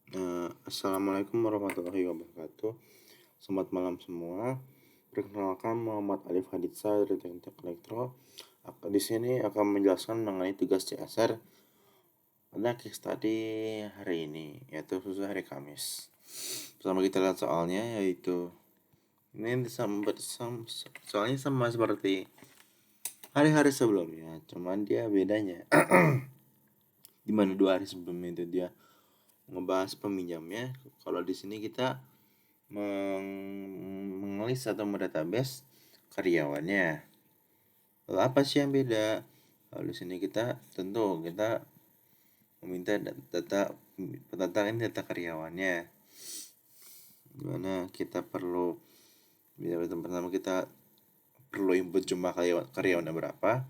Assalamualaikum warahmatullahi wabarakatuh. Selamat malam semua. Perkenalkan, Muhammad Arif Haditsa dari Teknik Elektro. Di sini akan menjelaskan mengenai tugas CSR pada case study hari ini, yaitu khusus hari Kamis. Pertama kita lihat soalnya, yaitu ini soalnya sama seperti hari-hari sebelumnya, cuman dia bedanya di mana 2 hari sebelumnya itu dia ngebahas peminjamnya. Kalau di sini kita mengelis atau mendatabase karyawannya. Lalu apa sih yang beda? Kalau di sini kita meminta data karyawannya. Dimana kita perlu pertama kita perlu input jumlah karyawannya berapa.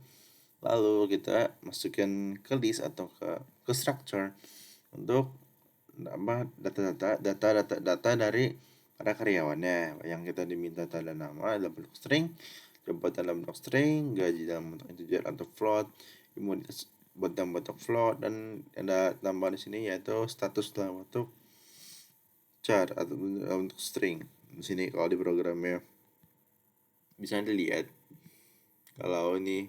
Lalu kita masukin ke list atau ke structure untuk data dari para karyawannya yang kita diminta tanda nama dalam bentuk string, jabatan dalam bentuk string, gaji dalam bentuk integer atau float, imunitas dalam bentuk float, dan ada tambahan di sini yaitu status dalam bentuk char atau dalam bentuk string. Di sini kalau di programnya bisa dilihat kalau ini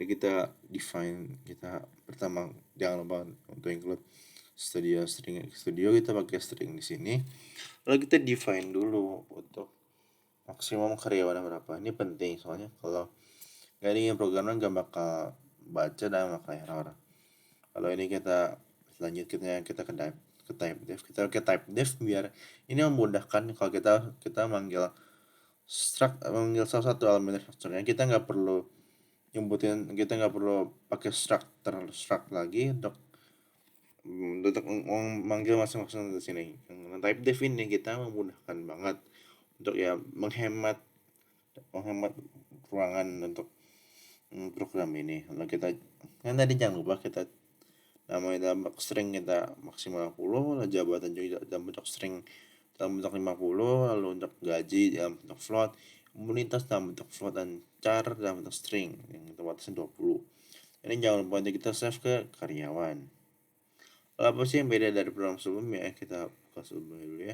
kita define, kita pertama jangan lupa untuk include studio kita pakai string di sini. Lalu kita define dulu untuk maksimum karyawan berapa. Ini penting soalnya kalau nggak ingin programnya nggak bakal baca dan bakal error. Kalau ini kita lanjut kita ke type def, kita ke type def biar ini memudahkan kalau kita manggil manggil salah satu elemen strukturnya. Kita nggak perlu pakai struct lagi untuk memanggil masing-masing di sini. Dengan type def ini kita memudahkan banget untuk ya menghemat ruangan untuk program ini. Lalu kita tadi jangan lupa kita namanya dalam string kita maksimal 50, lalu jabatan juga dalam bentuk string dalam bentuk 50, lalu untuk gaji dalam bentuk float, imunitas dalam bentuk float, dan char dalam bentuk string yang kita batasnya 20. Ini jangan lupa untuk kita save ke karyawan. Lalu apa sih yang beda dari program sebelumnya? Kita buka sebelumnya dulu ya.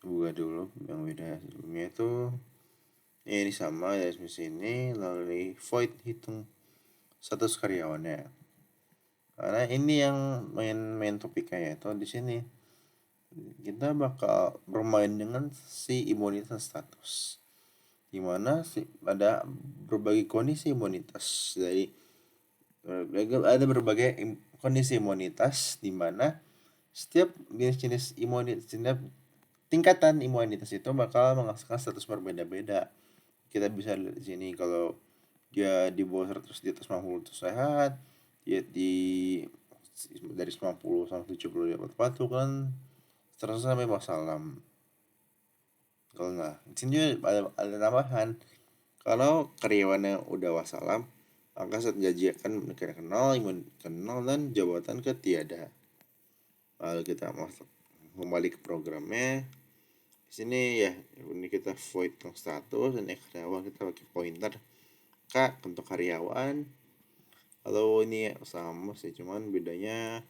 Buka dulu yang beda sebelumnya itu ini sama ya di sini, lalu void hitung status karyawannya. Karena ini yang main topiknya ya, itu di sini kita bakal bermain dengan si imunitas status, dimana ada berbagai kondisi imunitas dari ada berbagai kondisi imunitas, dimana setiap jenis imunitas, setiap tingkatan imunitas itu bakal menghasilkan status berbeda-beda. Kita bisa lihat di sini kalau dia di bawah 100, di atas 50 itu sehat, dia dari 90 sampai 70 dapat batuk kan, 100 sampai wassalam. Kalau nggak, di sini ada tambahan, kalau karyawannya udah wassalam maka saat gaji akan kenal, imun kenal, dan jabatan ke tiada. Lalu kita masuk kembali ke programnya. Di sini ya ini kita void status, dan karyawan kita pakai pointer K untuk karyawan. Lalu ini sama sih, cuman bedanya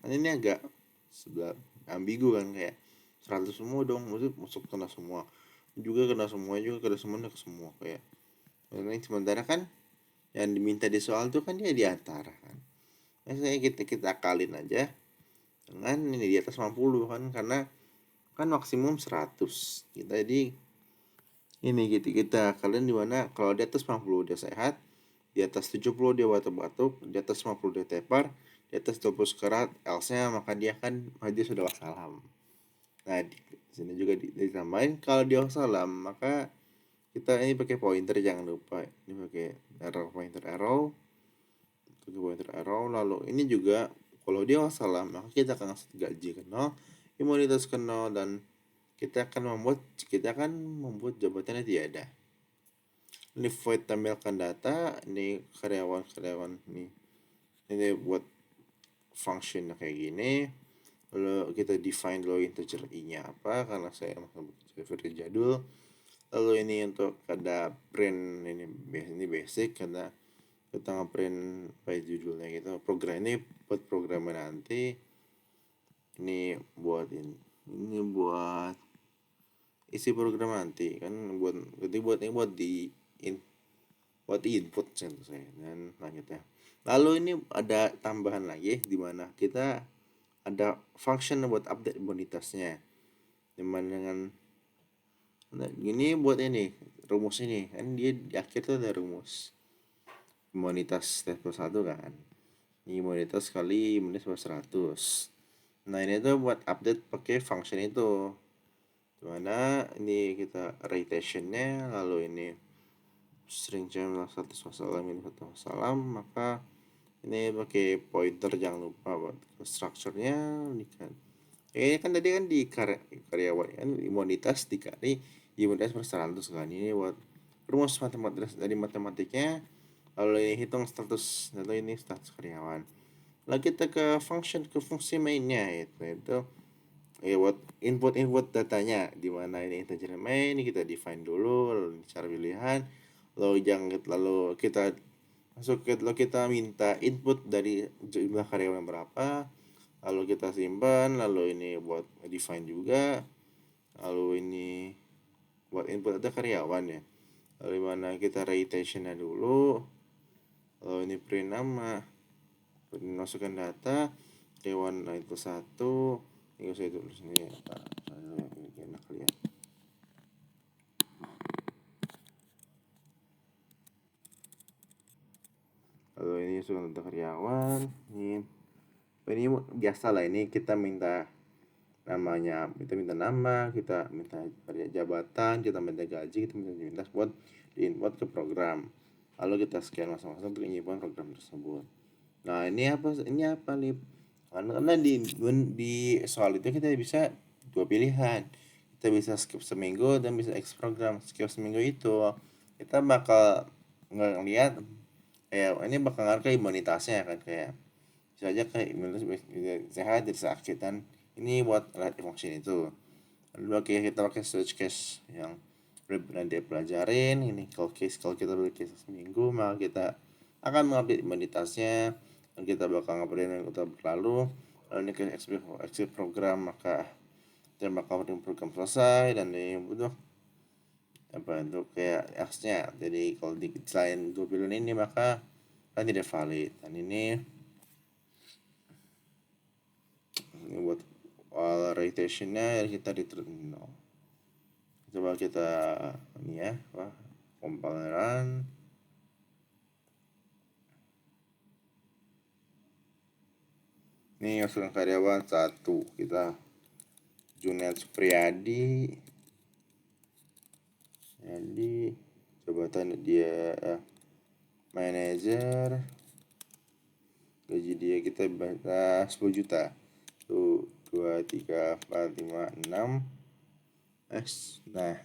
ini agak sebelah ambigu kan, kayak 100 semua dong, masuk kena semua juga kena semua kayak ini. Sementara kan yang diminta di soal tuh kan dia di antara kan. Saya kita akalin aja dengan ini di atas 50 kan, karena kan maksimum 100. Jadi ini kita kalian di mana kalau di atas 50 dia sehat, di atas 70 dia batuk-batuk, di atas 50 dia tepar, di atas 20 sekarat else-nya, maka dia sudah wassalam. Nah di sini juga ditambahin kalau dia wassalam maka kita ini pakai pointer, jangan lupa ini pakai pointer arrow. Lalu ini juga kalau dia wassalam maka kita akan ngasih gaji ke 0, imunitas ke 0, dan kita akan membuat jabatannya tiada. Ini void tampilkan data, ini karyawan ini buat function kayak gini. Lalu kita define dulu integer i nya apa, karena saya masih versi jadul. Lalu ini untuk ada print, ini basic karena kita ngeprint by judulnya gitu. Program ini buat programnya nanti, ini buat ini buat isi program nanti kan, buat ini buat input contoh saya. Dan lanjutnya, lalu ini ada tambahan lagi di mana kita ada function buat update imunitasnya, dimana dengan ini buat ini rumus ini kan, dia di akhir tuh ada rumus imunitas level 1 kan, imunitas kali imunitas 100. Nah ini tuh buat update pakai function itu, dimana ini kita rotationnya, lalu ini string channel status masalah minus satu masalah, maka ini pakai pointer, jangan lupa buat strukturnya kan. Ini kan tadi kan di karyawan kan imunitas dikali imunitas per 100 kan, ini buat rumus matematis dari matematiknya. Lalu ini hitung status, lalu ini status karyawan. Lalu kita ke fungsi mainnya, itu ya buat input datanya, di mana ini integer main, ini kita define dulu, lalu cara pilihan, lalu kita minta input dari jumlah karyawan berapa, lalu kita simpan, lalu ini buat define juga, lalu ini buat input ada karyawan ya, lalu mana kita rotationnya dulu, lalu ini print nama, masukkan data karyawan itu 1, ini saya tulis ini ya, enak lihat. Lalu ini sudah data karyawan, ini biasa lah, ini kita minta namanya, kita minta nama, kita minta jabatan, kita minta gaji, kita minta buat diinput ke program, lalu kita scan masing-masing untuk menyimpan program tersebut. Nah ini apa nih, karena di soal itu kita bisa 2 pilihan, kita bisa skip seminggu dan bisa X program. Skip seminggu itu kita bakal ngeliat kayak ini bakal ngaruh ke imunitasnya kan, kayak bisa aja kayak imunitas sehat jadi sakit, dan ini buat relative function itu. Lalu kita pakai search case yang nanti pelajarin ini. Kalau kita beli case seminggu, maka kita akan mengupdate imunitasnya, dan kita bakal ngapain yang kita berlalu. Lalu ini ke execute program, maka kita bakal program selesai, dan ini butuh untuk kayak X-nya. Jadi kalau di selain 2 pilihan ini maka kan tidak valid, dan ini buat rotationnya kita return 0. Coba kita ini ya, kompileran. Ini masukkan karyawan 1, kita Junet Supriyadi, jadi coba tanya dia manajer, gaji dia kita baca 10 juta. 1, 2, 3, 4, 5, 6. Nah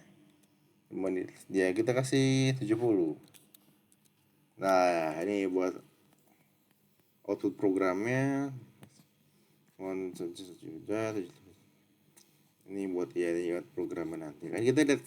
dia kita kasih 70. Nah ini buat output programnya, ini buat programnya nanti kan kita lihat